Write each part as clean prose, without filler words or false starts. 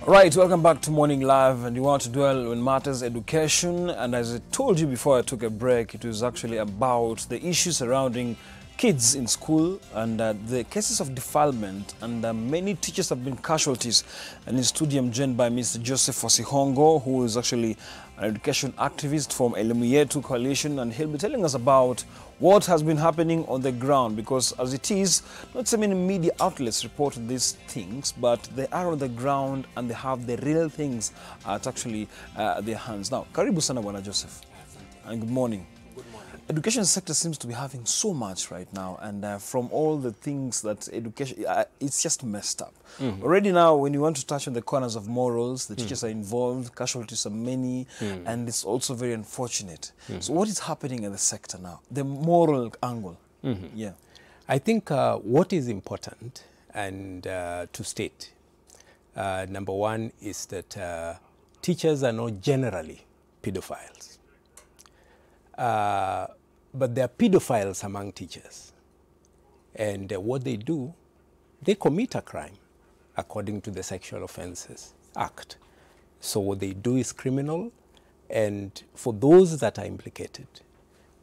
Right, welcome back to Morning Live, and you want to dwell on matters education. And as I told you before I took a break, it was actually about the issues surrounding kids in school and the cases of defilement, and many teachers have been casualties. And in studio I'm joined by Mr. Joseph Wasihongo, who is actually an education activist from Elimu Yetu Coalition, and he'll be telling us about what has been happening on the ground, because as it is, not so many media outlets report these things, but they are on the ground and they have the real things at actually their hands. Now, karibu sana Bwana Joseph, and good morning. Education sector seems to be having so much right now, and from all the things that education, it's just messed up. Already now, when you want to touch on the corners of morals, the teachers are involved, casualties are many, and it's also very unfortunate. So what is happening in the sector now? The moral angle. Yeah. I think what is important and to state, number one, is that teachers are not generally pedophiles. But there are pedophiles among teachers. And what they do, they commit a crime according to the Sexual Offences Act. So what they do is criminal, and for those that are implicated,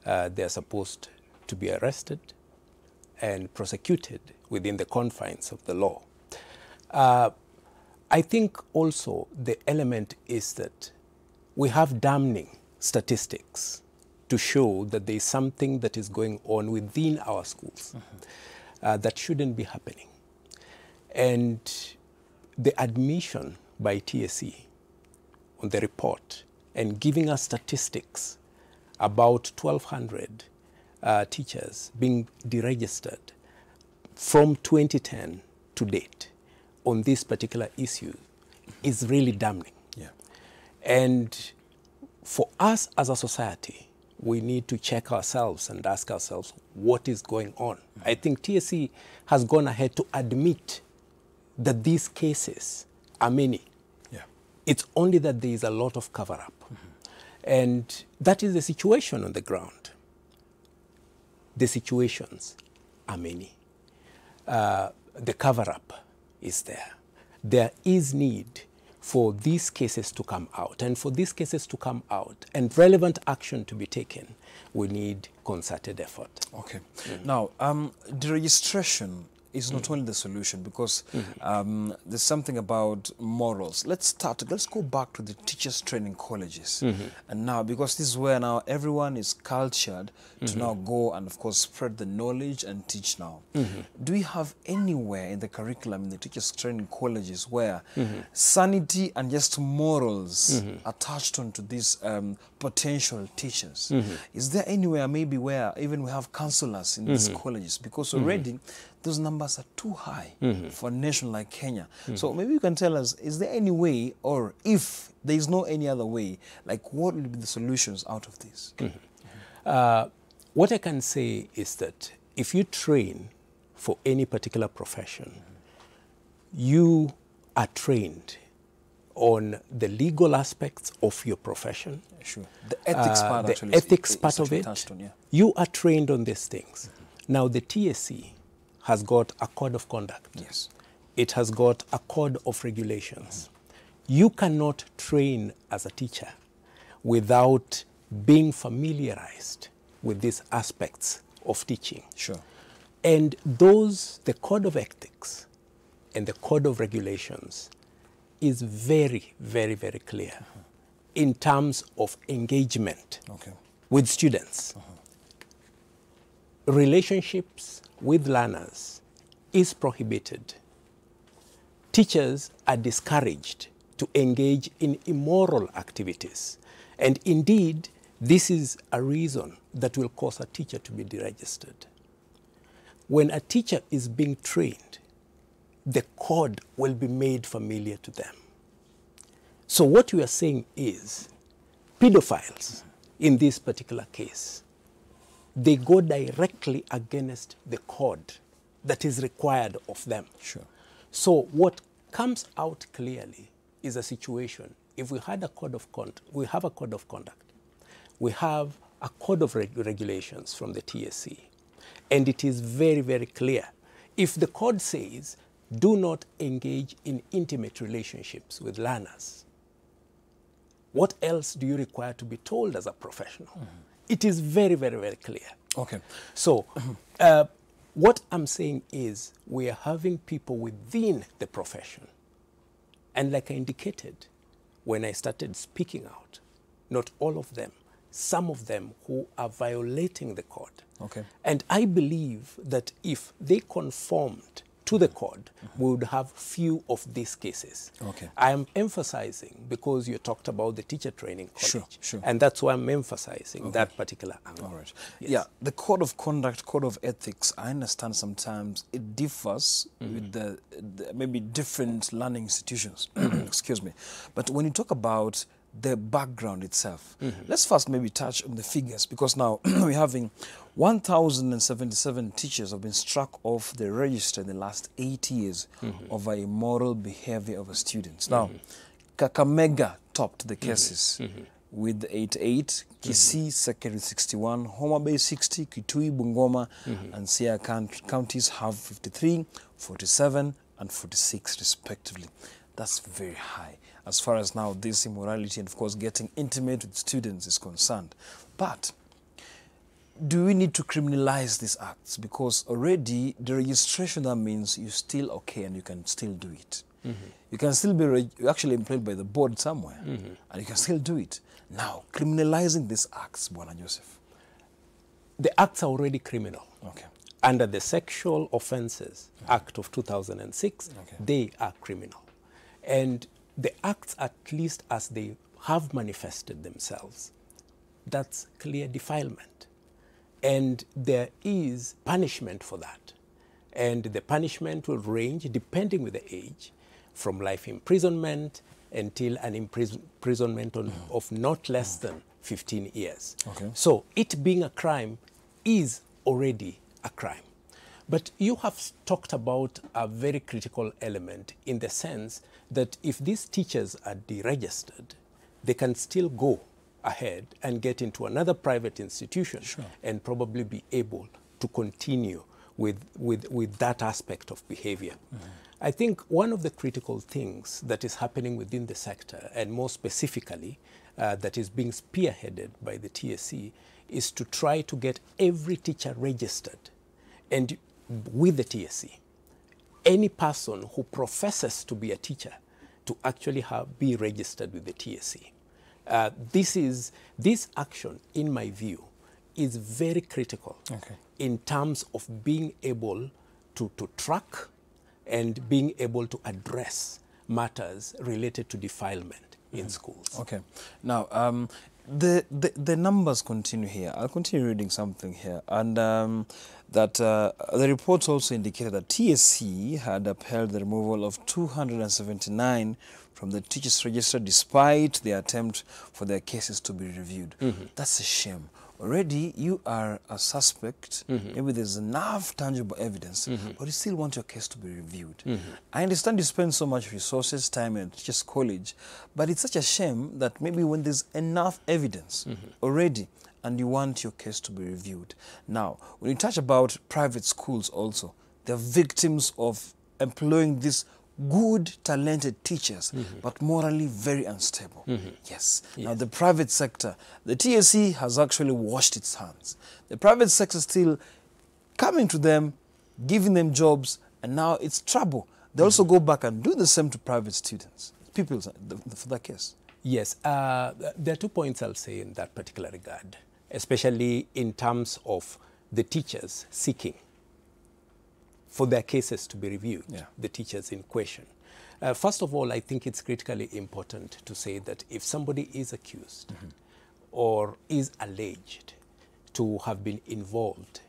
they're supposed to be arrested and prosecuted within the confines of the law. I think also the element is that we have damning statistics to show that there is something that is going on within our schools that shouldn't be happening. And the admission by TSE on the report and giving us statistics about 1,200 teachers being deregistered from 2010 to date on this particular issue is really damning. Yeah. And for us as a society, we need to check ourselves and ask ourselves what is going on. I think TSE has gone ahead to admit that these cases are many. Yeah. It's only that there is a lot of cover-up. And that is the situation on the ground. The situations are many. The cover-up is there. There is need for these cases to come out. And for these cases to come out and relevant action to be taken, we need concerted effort. Okay. Now, deregistration is not only the solution, because there's something about morals. Let's go back to the teachers training colleges. And now, because this is where now everyone is cultured to now go and of course spread the knowledge and teach now. Do we have anywhere in the curriculum in the teachers training colleges where sanity and just morals are touched onto these potential teachers? Is there anywhere maybe where even we have counselors in these colleges? Because already those numbers are too high for a nation like Kenya. So maybe you can tell us, is there any way, or if there is no any other way, like what will be the solutions out of this? What I can say is that if you train for any particular profession, you are trained on the legal aspects of your profession. Sure. The ethics part, the actually. ethics part of it. On, yeah. You are trained on these things. Now, the TSE has got a code of conduct. Yes. It has got a code of regulations. You cannot train as a teacher without being familiarized with these aspects of teaching. Sure. And those, the code of ethics and the code of regulations is very, very, very clear in terms of engagement with students. Relationships with learners is prohibited. Teachers are discouraged to engage in immoral activities. And indeed, this is a reason that will cause a teacher to be deregistered. When a teacher is being trained, the code will be made familiar to them. So what we are saying is, pedophiles, in this particular case, they go directly against the code that is required of them. Sure. So what comes out clearly is a situation. If we had a code of conduct, we have a code of conduct. We have a code of regulations from the TSE. And it is very, very clear. If the code says do not engage in intimate relationships with learners. What else do you require to be told as a professional? It is very, very, very clear. Okay. So what I'm saying is we are having people within the profession. And like I indicated when I started speaking out, not all of them, some of them who are violating the code. Okay. And I believe that if they conformed to the code, we would have few of these cases. Okay. I am emphasizing because you talked about the teacher training college. Sure, sure. And that's why I'm emphasizing that particular angle. All right. Yes. Yeah, the code of conduct, code of ethics, I understand sometimes it differs with the maybe different learning institutions. Excuse me. But when you talk about the background itself, let's first maybe touch on the figures, because now we're having 1,077 teachers have been struck off the register in the last 8 years over immoral behavior of students. Now, Kakamega topped the cases with 88, Kisii Secondary 61, Homa Bay 60, Kitui, Bungoma, and Siaya counties have 53, 47, and 46 respectively. That's very high as far as now this immorality and, of course, getting intimate with students is concerned. But do we need to criminalize these acts? Because already the registration, that means you're still okay and you can still do it. You can still be actually employed by the board somewhere, and you can still do it. Now, criminalizing these acts, Bwana Joseph. The acts are already criminal. Okay. Under the Sexual Offences Act of 2006, they are criminal. And the acts, at least as they have manifested themselves, that's clear defilement. And there is punishment for that. And the punishment will range, depending with the age, from life imprisonment until an imprisonment of not less than 15 years. Okay. So it being a crime is already a crime. But you have talked about a very critical element in the sense that if these teachers are deregistered, they can still go ahead and get into another private institution and probably be able to continue with that aspect of behavior. I think one of the critical things that is happening within the sector, and more specifically that is being spearheaded by the TSC, is to try to get every teacher registered. And with the TSC, any person who professes to be a teacher to actually be registered with the TSC. This action, in my view, is very critical in terms of being able to track and being able to address matters related to defilement in schools. Okay. Now, the numbers continue here. I'll continue reading something here. And the reports also indicated that TSC had upheld the removal of 279 from the teachers' register despite the attempt for their cases to be reviewed. That's a shame. Already you are a suspect, maybe there's enough tangible evidence, but you still want your case to be reviewed. I understand you spend so much resources, time at teachers' college, but it's such a shame that maybe when there's enough evidence already and you want your case to be reviewed. Now, when you touch about private schools also, they're victims of employing these good, talented teachers, but morally very unstable. Yes. Now, the private sector, the TSC has actually washed its hands. The private sector still coming to them, giving them jobs, and now it's trouble. They also go back and do the same to private students, people for that case. Yes. There are 2 points I'll say in that particular regard, especially in terms of the teachers seeking for their cases to be reviewed, the teachers in question. First of all, I think it's critically important to say that if somebody is accused or is alleged to have been involved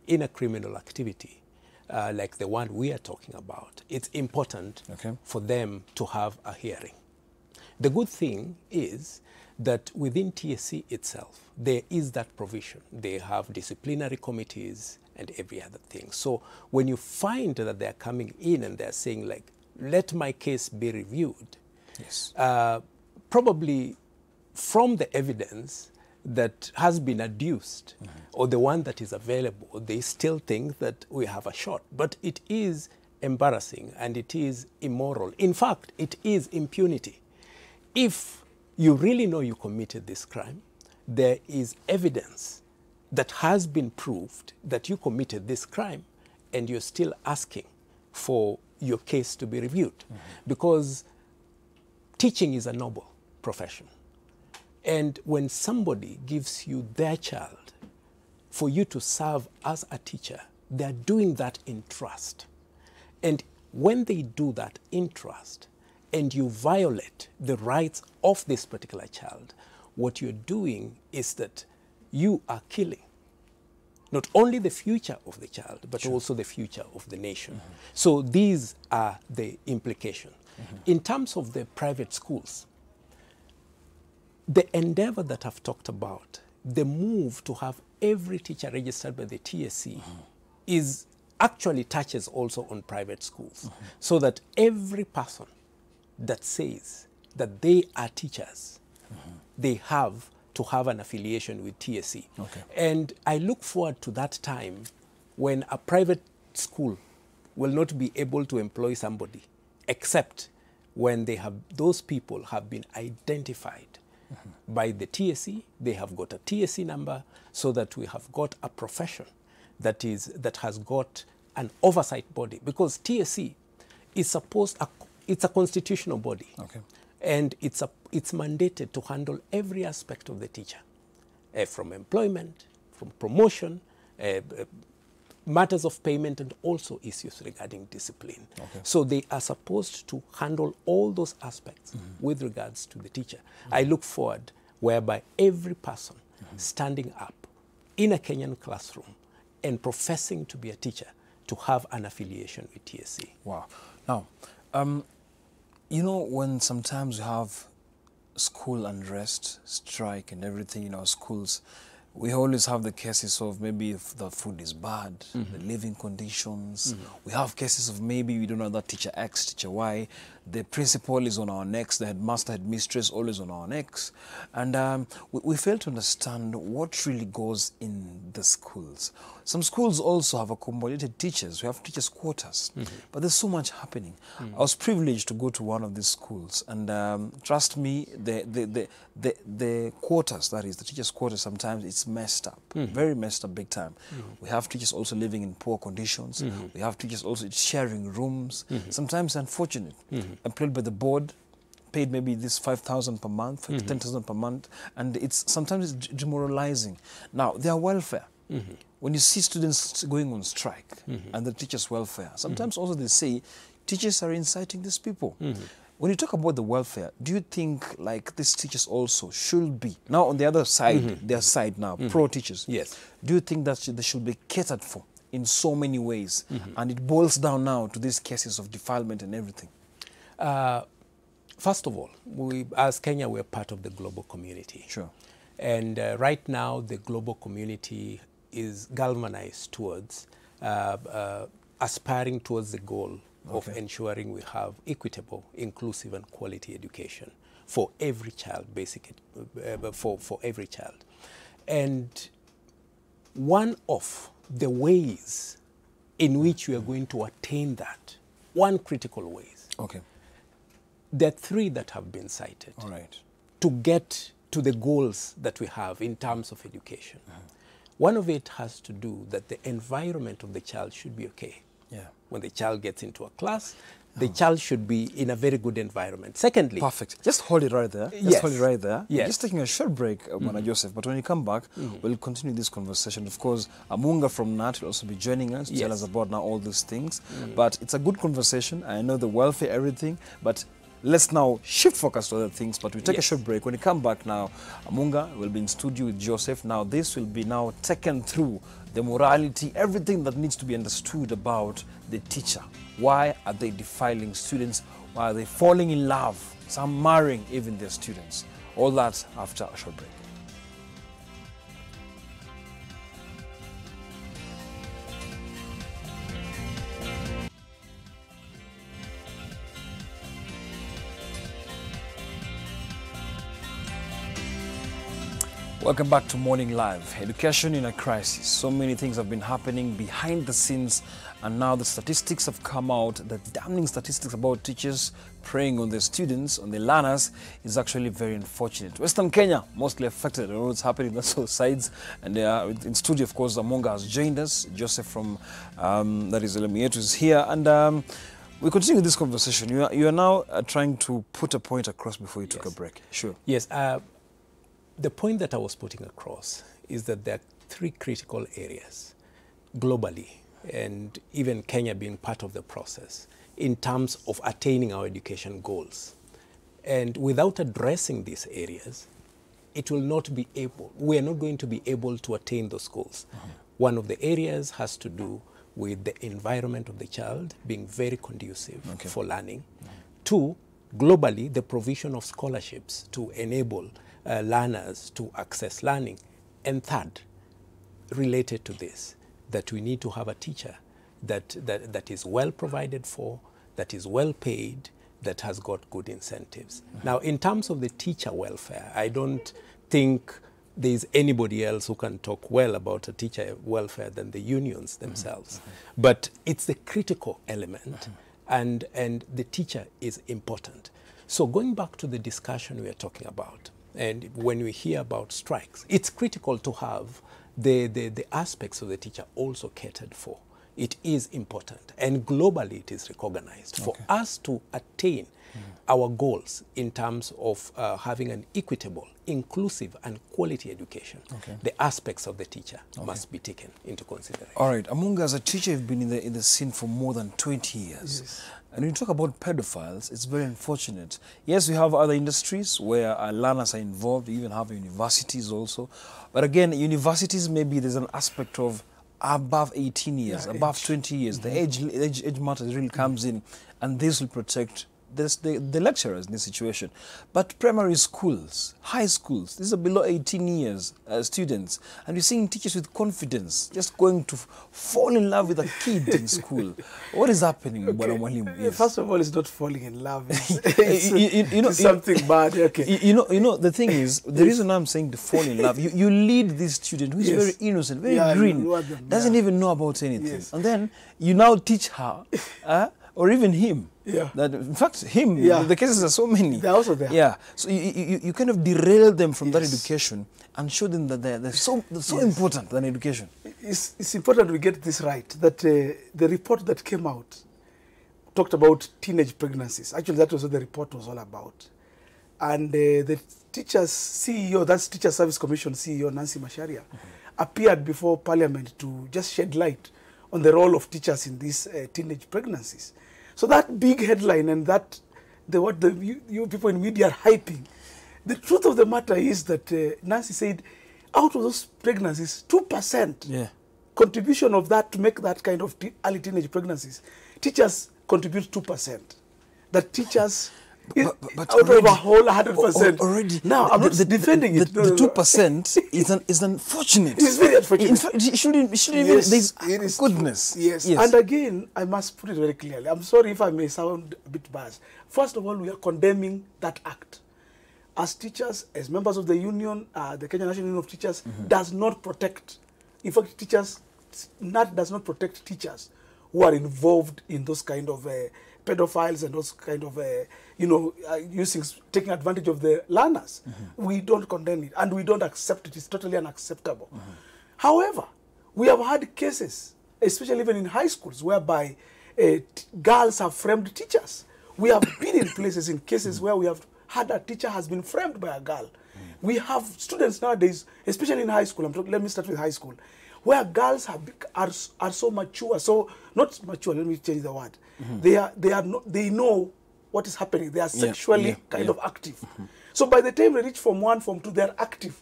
in a criminal activity, like the one we are talking about, it's important for them to have a hearing. The good thing is that within TSC itself, there is that provision. They have disciplinary committees and every other thing. So when you find that they're coming in and they're saying, like, let my case be reviewed, probably from the evidence that has been adduced or the one that is available, they still think that we have a shot. But it is embarrassing and it is immoral. In fact, it is impunity. If you really know you committed this crime, there is evidence that has been proved that you committed this crime, and you're still asking for your case to be reviewed. Because teaching is a noble profession. And when somebody gives you their child for you to serve as a teacher, they're doing that in trust. And when they do that in trust, and you violate the rights of this particular child, what you're doing is that you are killing not only the future of the child, but also the future of the nation. So these are the implications. In terms of the private schools, the endeavor that I've talked about, the move to have every teacher registered by the TSC is actually touches also on private schools, so that every person that says that they are teachers, they have to have an affiliation with TSC. And I look forward to that time when a private school will not be able to employ somebody except when they have, those people have been identified by the TSC, they have got a TSC number, so that we have got a profession that has got an oversight body. Because TSC is it's a constitutional body. And it's mandated to handle every aspect of the teacher, from employment, from promotion, matters of payment, and also issues regarding discipline. So they are supposed to handle all those aspects with regards to the teacher. I look forward whereby every person standing up in a Kenyan classroom and professing to be a teacher to have an affiliation with TSC. Wow. Now, you know, when sometimes we have school unrest, strike and everything in our schools, we always have the cases of maybe if the food is bad, the living conditions. We have cases of maybe we don't know that teacher X, teacher Y, the principal is on our necks, the headmaster, headmistress always on our necks. And we fail to understand what really goes in the schools. Some schools also have accommodated teachers. We have teachers' quarters, but there's so much happening. I was privileged to go to one of these schools, and trust me, the quarters, that is, the teachers' quarters, sometimes it's messed up, very messed up big time. We have teachers also living in poor conditions. We have teachers also sharing rooms. Sometimes unfortunate, employed by the board, paid maybe this 5,000 per month, 10,000 per month, and sometimes it's demoralizing. Now, their welfare. When you see students going on strike and the teachers' welfare, sometimes also they say teachers are inciting these people. When you talk about the welfare, do you think like these teachers also should be, now on the other side, their side now, pro-teachers, do you think that they should be catered for in so many ways? And it boils down now to these cases of defilement and everything. First of all, as Kenya, we're part of the global community. And right now, the global community is galvanized towards aspiring towards the goal of ensuring we have equitable, inclusive, and quality education for every child, basically, for every child. And one of the ways in which we are going to attain that, one critical ways, there are three that have been cited to get to the goals that we have in terms of education. One of it has to do that the environment of the child should be okay. When the child gets into a class, the child should be in a very good environment. Secondly... Perfect. Just hold it right there. Just hold it right there. Just taking a short break, Bwana Joseph, but when you come back, we'll continue this conversation. Of course, Amunga from NAT will also be joining us to tell us about now all these things. But it's a good conversation. I know the welfare, everything, but let's now shift focus to other things, but we take a short break. When you come back now, Amunga will be in studio with Joseph. Now, this will be now taken through the morality, everything that needs to be understood about the teacher. Why are they defiling students? Why are they falling in love? Some marrying even their students. All that after a short break. Welcome back to Morning Live. Education in a crisis. So many things have been happening behind the scenes, and now the statistics have come out. The damning statistics about teachers preying on their students, on the learners, is actually very unfortunate. Western Kenya, mostly affected. I don't know what's happening on those sides. And in studio, of course, Amunga has joined us. Joseph from, that is Elemietu, is here. And we continue this conversation. You are now trying to put a point across before you took a break. Sure. Yes. The point that I was putting across is that there are three critical areas globally, and even Kenya being part of the process, in terms of attaining our education goals. And without addressing these areas, it will not be able, we are not going to be able to attain those goals. One of the areas has to do with the environment of the child being very conducive for learning. Two, globally, the provision of scholarships to enable learners to access learning. And third, related to this, that we need to have a teacher that is well provided for, that is well paid, that has got good incentives. Now, in terms of the teacher welfare, I don't think there's anybody else who can talk well about a teacher welfare than the unions themselves. But it's the critical element, and the teacher is important. So going back to the discussion we are talking about, and when we hear about strikes, it's critical to have the aspects of the teacher also catered for. It is important, and globally it is recognized. For us to attain our goals in terms of having an equitable, inclusive, and quality education, the aspects of the teacher must be taken into consideration. All right, Amunga, as a teacher, you've been in the scene for more than 20 years. Yes. And when you talk about pedophiles, it's very unfortunate. Yes, we have other industries where learners are involved. We even have universities also. But again, universities, maybe there's an aspect of above 18 years, above age. 20 years. The age matters really comes in, and this will protect the lecturers in this situation. But primary schools, high schools, these are below 18 years students, and you're seeing teachers with confidence just going to fall in love with a kid in school. What is happening, Bwana Mwalimu? Yes. First of all, it's not falling in love. It's something bad. You know, the thing is, the reason I'm saying to fall in love, you lead this student who is very innocent, very green, doesn't even know about anything. And then you now teach her, or even him. That, in fact, the cases are so many. They're also there. Yeah. So you kind of derail them from that education and show them that they're so important than education. It's important we get this right, that the report that came out talked about teenage pregnancies. Actually, that was what the report was all about. And the teachers CEO, that's Teacher Service Commission CEO, Nancy Macharia, appeared before Parliament to just shed light on the role of teachers in these teenage pregnancies. So that big headline and what you people in media are hyping, the truth of the matter is that Nancy said, out of those pregnancies, 2% contribution of that to make that kind of early teenage pregnancies, teachers contribute 2%. That teachers, but out of a whole 100%. Already, now I'm not defending it. The 2% is unfortunate. It's very unfortunate. In fact, it shouldn't even. There's goodness. Yes. And again, I must put it very clearly. I'm sorry if I may sound a bit biased. First of all, we are condemning that act. As teachers, as members of the union, the Kenya National Union of Teachers does not protect. In fact, NAT does not protect teachers who are involved in those kind of pedophiles and those kind of, taking advantage of the learners. We don't condemn it, and we don't accept it. It's totally unacceptable. However, we have had cases, especially even in high schools, whereby girls have framed teachers. We have been in places, in cases where we have had a teacher has been framed by a girl. We have students nowadays, especially in high school, let me start with high school, where girls are so mature, so not mature, let me change the word. They know what is happening. They are sexually kind of active. So by the time they reach Form 1, Form 2, they're active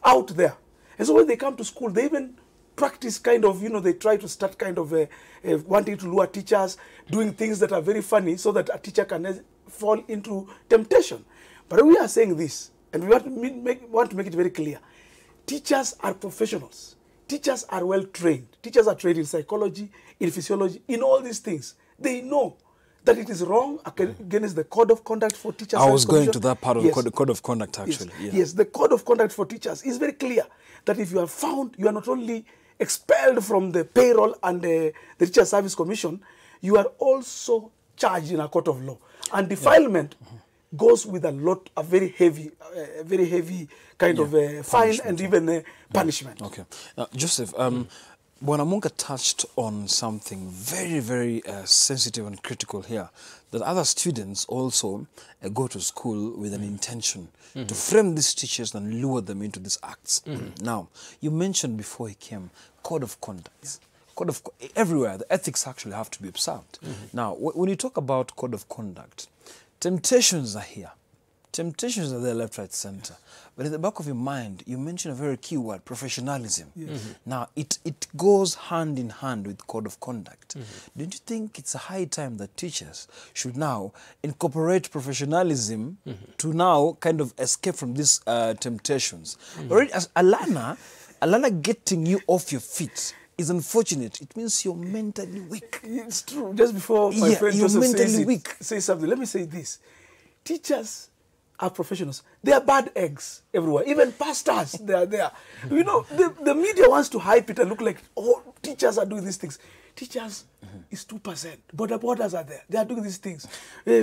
out there. And so when they come to school, they even practice kind of, they try to start kind of wanting to lure teachers, doing things that are very funny so that a teacher can fall into temptation. But we are saying this, and we want to make it very clear. Teachers are professionals. Teachers are well trained. Teachers are trained in psychology, in physiology, in all these things. They know that it is wrong against the code of conduct for teachers. I was going to that part of the code of conduct, actually. Yes. Yeah. Yes, the code of conduct for teachers is very clear that if you are found, you are not only expelled from the payroll and the Teacher Service Commission, you are also charged in a court of law. And defilement goes with a very heavy kind of fine and even punishment. Okay. Now, Joseph, Bonamunga touched on something very, very sensitive and critical here, that other students also go to school with an intention to frame these teachers and lure them into these acts. Now, you mentioned before he came, code of conduct. Everywhere, the ethics actually have to be observed. Now, when you talk about code of conduct, temptations are here. Temptations are there left, right, center. But in the back of your mind, you mentioned a very key word, professionalism. Now, it goes hand in hand with code of conduct. Don't you think it's a high time that teachers should now incorporate professionalism to now kind of escape from these temptations? Already, as a learner getting you off your feet is unfortunate. It means you're mentally weak. It's true. Just before my friend Joseph says something, let me say this. Teachers are professionals. They are bad eggs everywhere. Even pastors, they are there. You know, the media wants to hype it and look like, oh, teachers are doing these things. Teachers is 2%. Border borders are there. They are doing these things.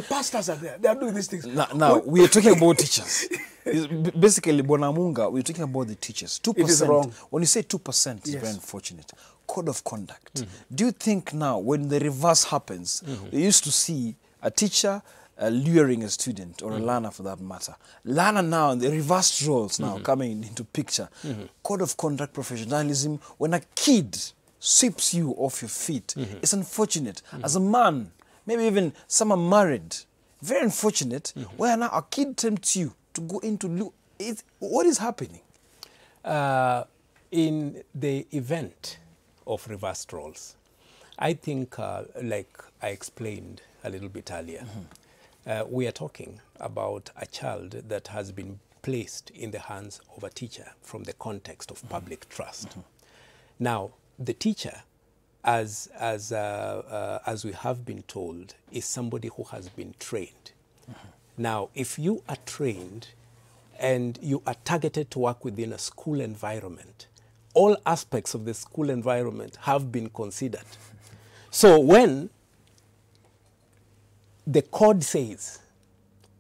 Pastors are there. They are doing these things. Now we are talking about teachers. Basically, Bonamunga, we're talking about the teachers. 2%. It is wrong. When you say 2%, it's very unfortunate. Code of conduct. Do you think now, when the reverse happens, we used to see a teacher luring a student, or a learner for that matter. Learner now, the reversed roles now coming into picture. Code of conduct, professionalism. When a kid sweeps you off your feet, it's unfortunate. As a man, maybe even someone married, very unfortunate, where now a kid tempts you to go into... What is happening? In the event of reversed roles, I think, like I explained a little bit earlier, we are talking about a child that has been placed in the hands of a teacher from the context of public trust. Now, the teacher, as we have been told, is somebody who has been trained. Now, if you are trained and you are targeted to work within a school environment, all aspects of the school environment have been considered. So when the code says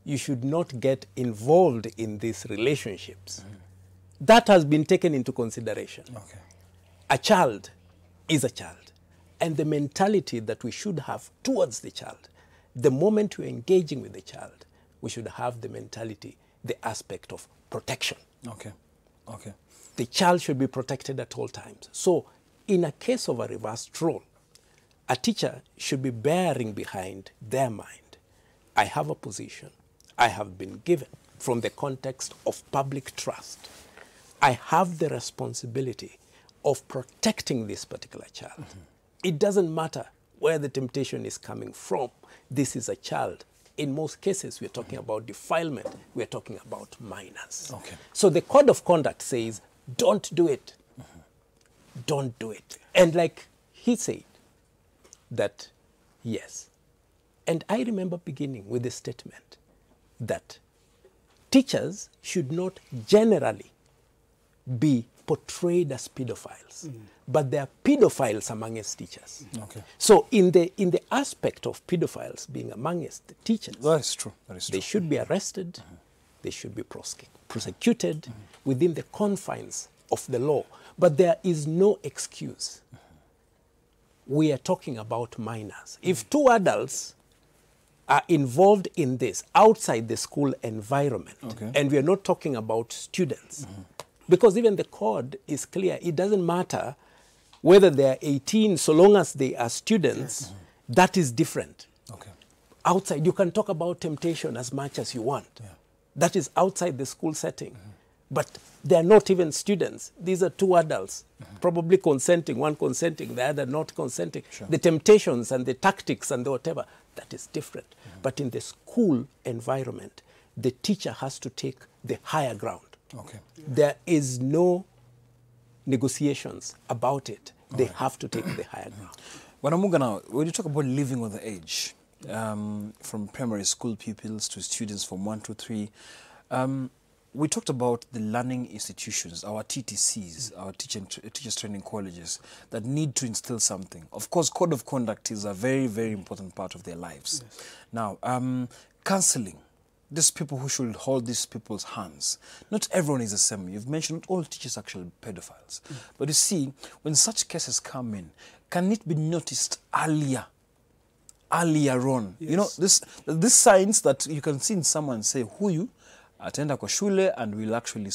you should not get involved in these relationships, that has been taken into consideration. Okay. A child is a child. And the mentality that we should have towards the child, the moment we're engaging with the child, we should have the mentality, the aspect of protection. Okay. Okay. The child should be protected at all times. So in a case of a reversed role, a teacher should be bearing behind their mind, I have a position I have been given from the context of public trust. I have the responsibility of protecting this particular child. It doesn't matter where the temptation is coming from. This is a child. In most cases, we're talking about defilement. We're talking about minors. Okay. So the code of conduct says, don't do it. Don't do it. And like he said, that yes. And I remember beginning with the statement that teachers should not generally be portrayed as pedophiles, but there are pedophiles amongst teachers. Okay. So in the aspect of pedophiles being amongst the teachers, That is true. That is true. they should be arrested, they should be prosecuted within the confines of the law. But there is no excuse. We are talking about minors. If two adults are involved in this outside the school environment, and we are not talking about students, because even the code is clear, it doesn't matter whether they are 18, so long as they are students, that is different. Okay. Outside, you can talk about temptation as much as you want. Yeah. That is outside the school setting. But they are not even students. These are two adults, probably consenting, one consenting, the other not consenting. Sure. The temptations and the tactics and the whatever, that is different. But in the school environment, the teacher has to take the higher ground. Okay. There is no negotiations about it. They have to take the higher ground. Bonamunga, now, when you talk about living on the edge, from primary school pupils to students from 1 to 3. We talked about the learning institutions, our TTCs, our teachers training colleges, that need to instill something. Of course, code of conduct is a very, very important part of their lives. Yes. Now, counseling, these people who should hold these people's hands. Not everyone is the same. You've mentioned not all teachers are actually pedophiles. But you see, when such cases come in, can it be noticed earlier on? Yes. You know, this signs that you can see in someone say, huyu atenda kwa shule, and will actually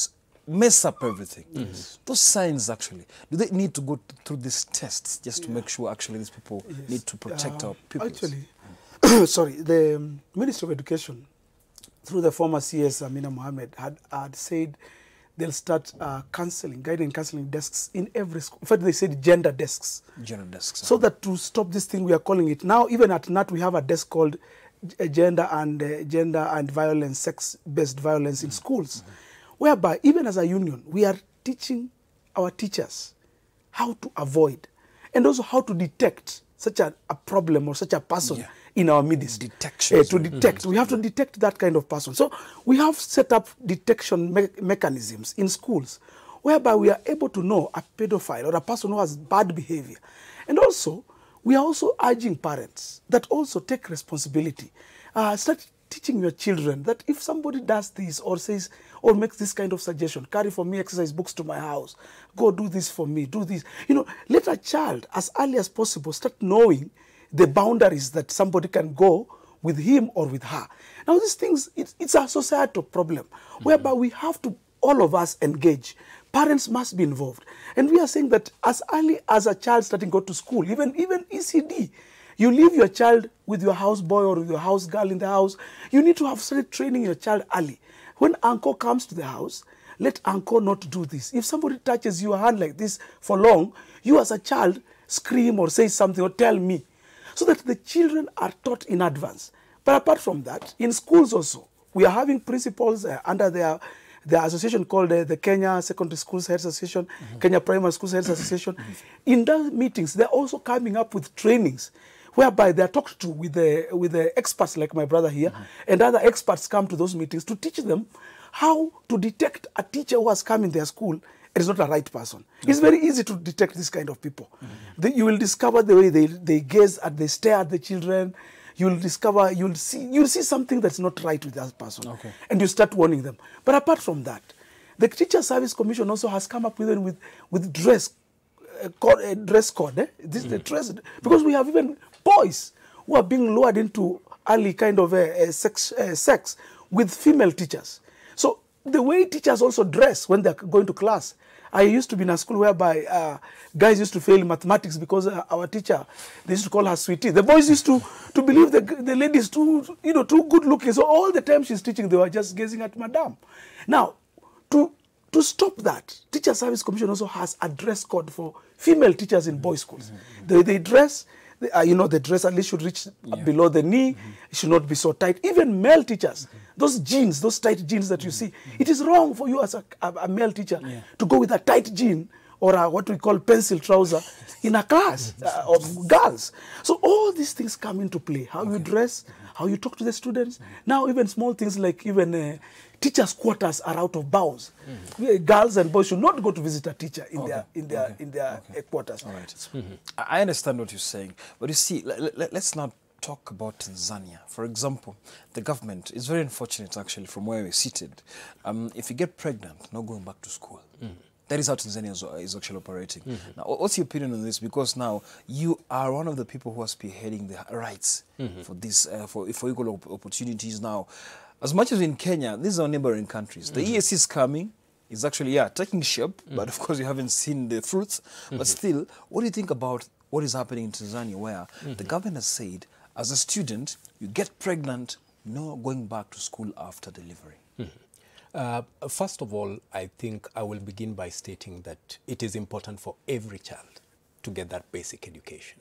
mess up everything. Yes. Those signs actually, do they need to go through these tests just to make sure actually these people need to protect our pupils? Actually, sorry, the Ministry of Education, through the former CS Amina Mohammed, had said they'll start counseling, guidance counseling desks in every school. In fact, they said gender desks. Gender desks. So that to stop this thing we are calling it. Now, even at NAT, we have a desk called gender and violence, sex-based violence in schools, whereby even as a union, we are teaching our teachers how to avoid and also how to detect such a problem or such a person in our midst. Detection. To detect. We have to detect that kind of person. So we have set up detection mechanisms in schools whereby we are able to know a pedophile or a person who has bad behavior. And also, we are also urging parents that also take responsibility. Start teaching your children that if somebody does this or says or makes this kind of suggestion, carry for me exercise books to my house, go do this for me, do this. You know, let a child as early as possible start knowing the boundaries that somebody can go with him or with her. Now these things, it's a societal problem whereby we have to, all of us, engage. Parents must be involved. And we are saying that as early as a child starting to go to school, even ECD, you leave your child with your house boy or with your house girl in the house, you need to have started training your child early. When uncle comes to the house, let uncle not do this. If somebody touches your hand like this for long, you as a child scream or say something or tell me, so that the children are taught in advance. But apart from that, in schools also, we are having principals under the association called the Kenya Secondary Schools Heads Association, Kenya Primary Schools Heads Association. In those meetings, they're also coming up with trainings whereby they are talked to with the experts like my brother here, and other experts come to those meetings to teach them how to detect a teacher who has come in their school and is not a right person. It's very easy to detect this kind of people. You will discover the way they gaze at, they stare at the children. You'll discover, you'll see something that's not right with that person. And you start warning them. But apart from that, the Teacher Service Commission also has come up with dress code. This is the dress, because we have even boys who are being lured into early kind of sex with female teachers. So the way teachers also dress when they're going to class. I used to be in a school whereby guys used to fail mathematics because our teacher, they used to call her sweetie. The boys used to believe the lady is too good looking. So all the time she's teaching, they were just gazing at madam. Now, to stop that, Teacher Service Commission also has a dress code for female teachers in boys' schools. They dress, the dress at least should reach below the knee. It should not be so tight. Even male teachers, those jeans, those tight jeans that you see, it is wrong for you as a male teacher to go with a tight jean or what we call pencil trouser in a class of girls. So all these things come into play. How you dress, how you talk to the students. Now even small things like even teachers' quarters are out of bounds. Girls and boys should not go to visit a teacher in their quarters. All right. I understand what you're saying, but you see, let's not talk about Tanzania. For example, the government is very unfortunate actually from where we're seated. If you get pregnant, not going back to school. That is how Tanzania is actually operating. Now, what's your opinion on this? Because now you are one of the people who are spearheading the rights for this, for equal opportunities now. As much as in Kenya, these are neighboring countries. The EAC is coming. It's actually, taking shape, but of course you haven't seen the fruits. But still, what do you think about what is happening in Tanzania where the government has said, as a student, you get pregnant, no going back to school after delivery? First of all, I think I will begin by stating that it is important for every child to get that basic education.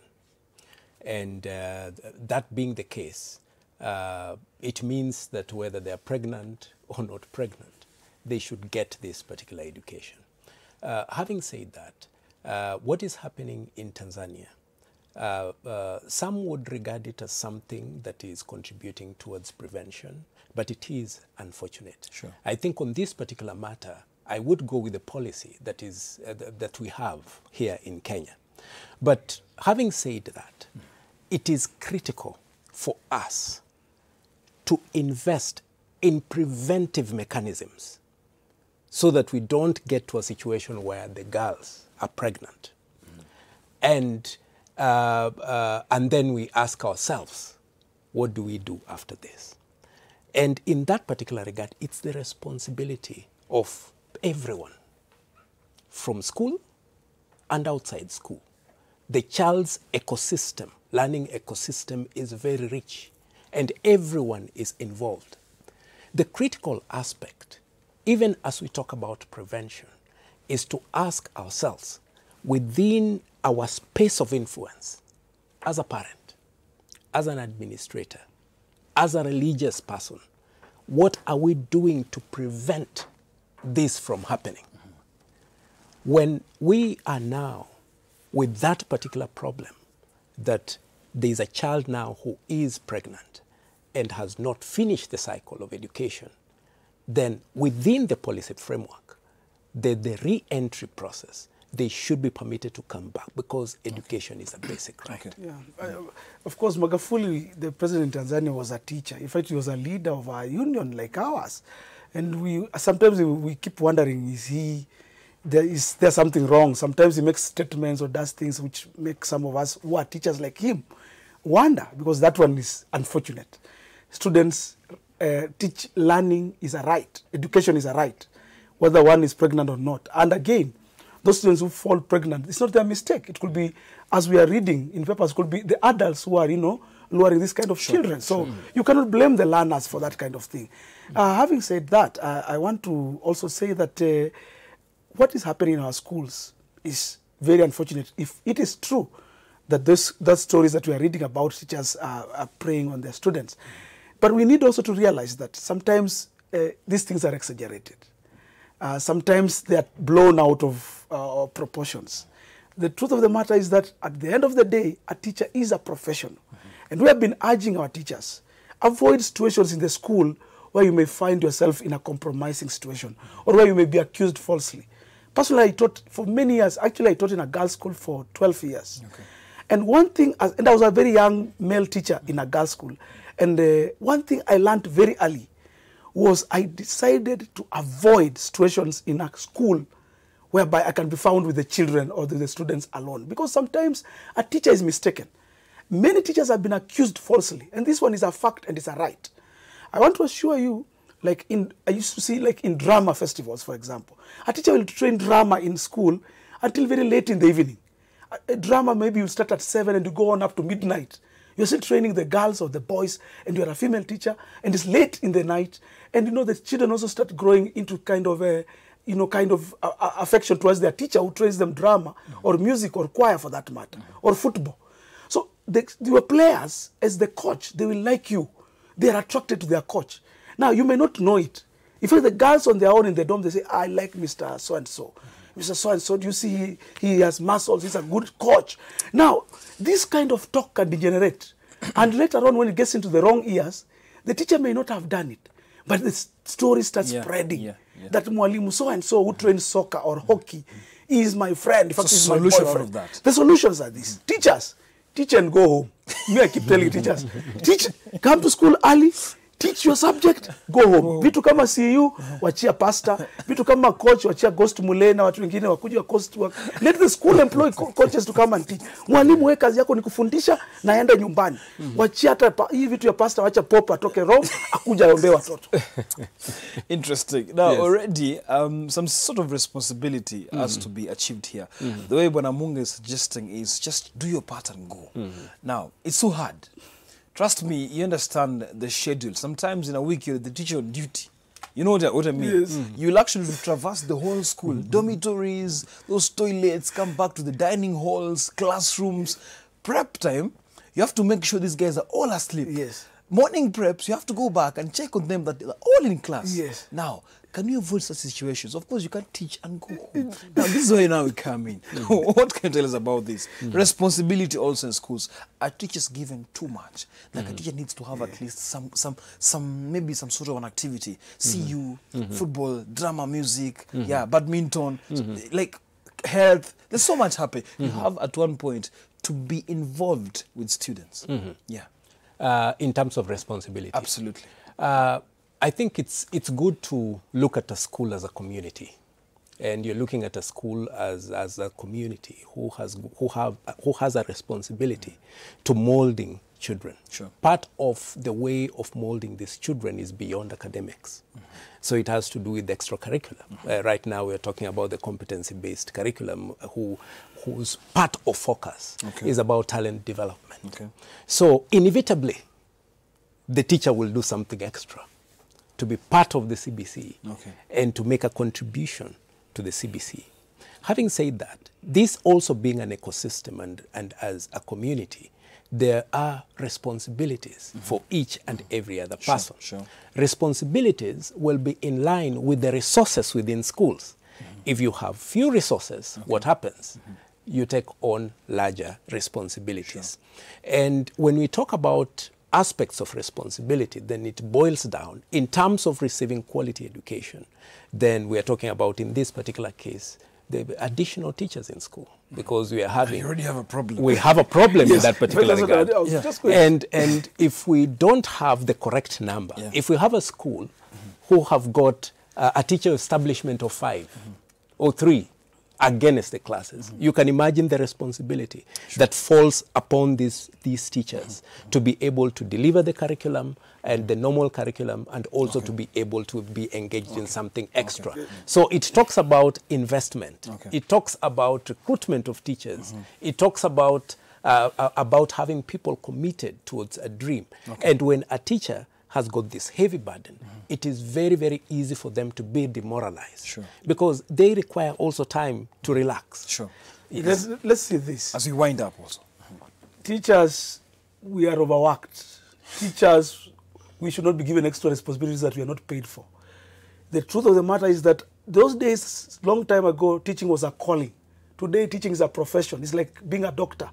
And that being the case, it means that whether they are pregnant or not pregnant, they should get this particular education. Having said that, what is happening in Tanzania Some would regard it as something that is contributing towards prevention, but it is unfortunate. Sure. I think on this particular matter, I would go with the policy that is that we have here in Kenya. But having said that, it is critical for us to invest in preventive mechanisms so that we don't get to a situation where the girls are pregnant. And then we ask ourselves, what do we do after this? And in that particular regard, it's the responsibility of everyone, from school and outside school. The child's ecosystem, learning ecosystem, is very rich, and everyone is involved. The critical aspect, even as we talk about prevention, is to ask ourselves, within our space of influence, as a parent, as an administrator, as a religious person, what are we doing to prevent this from happening? When we are now with that particular problem, that there is a child now who is pregnant and has not finished the cycle of education, then within the policy framework, the re-entry process, they should be permitted to come back, because education is a basic right. Okay. Yeah. Of course, Magufuli, the president in Tanzania, was a teacher. In fact, he was a leader of a union like ours. And sometimes we keep wondering, is there something wrong? Sometimes he makes statements or does things which make some of us who are teachers like him wonder, because that one is unfortunate. Students learning is a right. Education is a right, whether one is pregnant or not. And again, those students who fall pregnant, it's not their mistake. It could be, as we are reading in papers, it could be the adults who are, luring this kind of children. So you cannot blame the learners for that kind of thing. Having said that, I want to also say that what is happening in our schools is very unfortunate. If it is true that those stories that we are reading about, teachers are preying on their students. But we need also to realize that sometimes these things are exaggerated. Sometimes they are blown out of proportions. The truth of the matter is that at the end of the day, a teacher is a professional. And we have been urging our teachers, avoid situations in the school where you may find yourself in a compromising situation or where you may be accused falsely. Personally, I taught for many years. Actually, I taught in a girls' school for 12 years. Okay. And one thing, and I was a very young male teacher in a girls' school. And one thing I learned very early was I decided to avoid situations in a school whereby I can be found with the children or the students alone. Because sometimes a teacher is mistaken. Many teachers have been accused falsely. And this one is a fact and it's a right. I want to assure you, I used to see in drama festivals, for example, a teacher will train drama in school until very late in the evening. A drama maybe you start at 7 and you go on up to midnight. You're still training the girls or the boys, and you're a female teacher, and it's late in the night. And the children also start growing into kind of affection towards their teacher who trains them drama or music or choir for that matter, or football. So your players, as the coach, they will like you. They are attracted to their coach. Now, you may not know it. In fact, the girls on their own in the dorm, they say, I like Mr. So-and-so. Mr. So-and-so, do you see he has muscles, he's a good coach. Now, this kind of talk can degenerate. And later on, when it gets into the wrong ears, the teacher may not have done it. But the story starts spreading. That Mwalimu so-and-so who trains soccer or hockey is my friend. In fact, he's my boyfriend. Out of that. The solutions are these. Teachers, teach and go home. Me, I keep telling teachers, teach, come to school early, teach your subject, go home. Vitu kama CU, wachia pastor. Vitu kama coach, wachia Ghost Mulena, watu wengine wakuja coast work. Let the school employ coaches to come and teach. Mwalimu wewe kazi yako ni kufundisha na enda nyumbani. Wachia hata hii vitu ya pastor, wacha popa atoke roho, akuja aombe watoto. Interesting. Now, already, some sort of responsibility has to be achieved here. The way Bwana Munga is suggesting is just do your part and go. Now, it's so hard. Trust me, you understand the schedule. Sometimes in a week, you're the teacher on duty. You know what I mean? Yes. You'll actually traverse the whole school. Dormitories, those toilets, come back to the dining halls, classrooms. Prep time, you have to make sure these guys are all asleep. Yes. morning preps, you have to go back and check on them that they're all in class. Yes. Now, can you avoid such situations? Of course, you can't teach and go home. Now, this is where now we come in. What can you tell us about this? Responsibility also in schools. Are teachers given too much? Like a teacher needs to have at least maybe some sort of an activity. CU, football, drama, music, badminton, like health. There's so much happening. You have at one point to be involved with students. In terms of responsibility. Absolutely. I think it's good to look at a school as a community, and you're looking at a school as a community who has a responsibility to molding children. Sure. Part of the way of molding these children is beyond academics. So it has to do with extracurricular. Right now we're talking about the competency-based curriculum whose part of focus is about talent development. Okay. So inevitably, the teacher will do something extra to be part of the CBC and to make a contribution to the CBC. Having said that, this also being an ecosystem and as a community, there are responsibilities for each and every other person. Sure. Responsibilities will be in line with the resources within schools. If you have few resources, what happens? You take on larger responsibilities. And when we talk about aspects of responsibility, then it boils down in terms of receiving quality education. Then we are talking about, in this particular case, the additional teachers in school, because we are having... You already have a problem. We have a problem in that particular regard. And if we don't have the correct number, if we have a school who have got a teacher establishment of 5 or 3 against the classes, you can imagine the responsibility that falls upon these teachers to be able to deliver the curriculum and the normal curriculum, and also to be able to be engaged in something extra. So it talks about investment. It talks about recruitment of teachers. It talks about having people committed towards a dream. And when a teacher has got this heavy burden, it is very, very easy for them to be demoralized. Because they require also time to relax. Let's see this. As we wind up also. Teachers, we are overworked. Teachers, we should not be given extra responsibilities that we are not paid for. The truth of the matter is that those days, long time ago, teaching was a calling. Today, teaching is a profession. It's like being a doctor.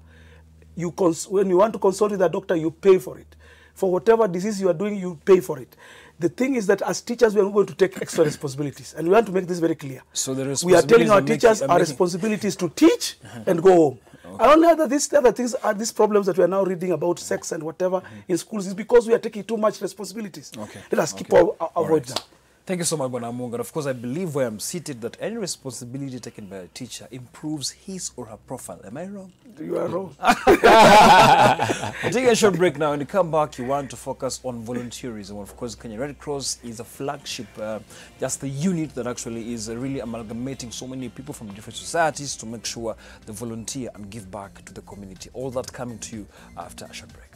When you want to consult with a doctor, you pay for it. For whatever disease you are doing, you pay for it. The thing is that as teachers, we are going to take extra responsibilities. And we want to make this very clear. So the we are telling our teachers our responsibility is to teach and go home. I don't know that these other things are these problems that we are now reading about sex and whatever in schools is because we are taking too much responsibilities. Let us keep avoid them. Thank you so much, Bwana Munga. Of course, I believe where I'm seated that any responsibility taken by a teacher improves his or her profile. Am I wrong? You are wrong. We'll take a short break now. When you come back, you want to focus on volunteerism. Of course, Kenya Red Cross is a flagship, just the unit that actually is really amalgamating so many people from different societies to make sure they volunteer and give back to the community. All that coming to you after a short break.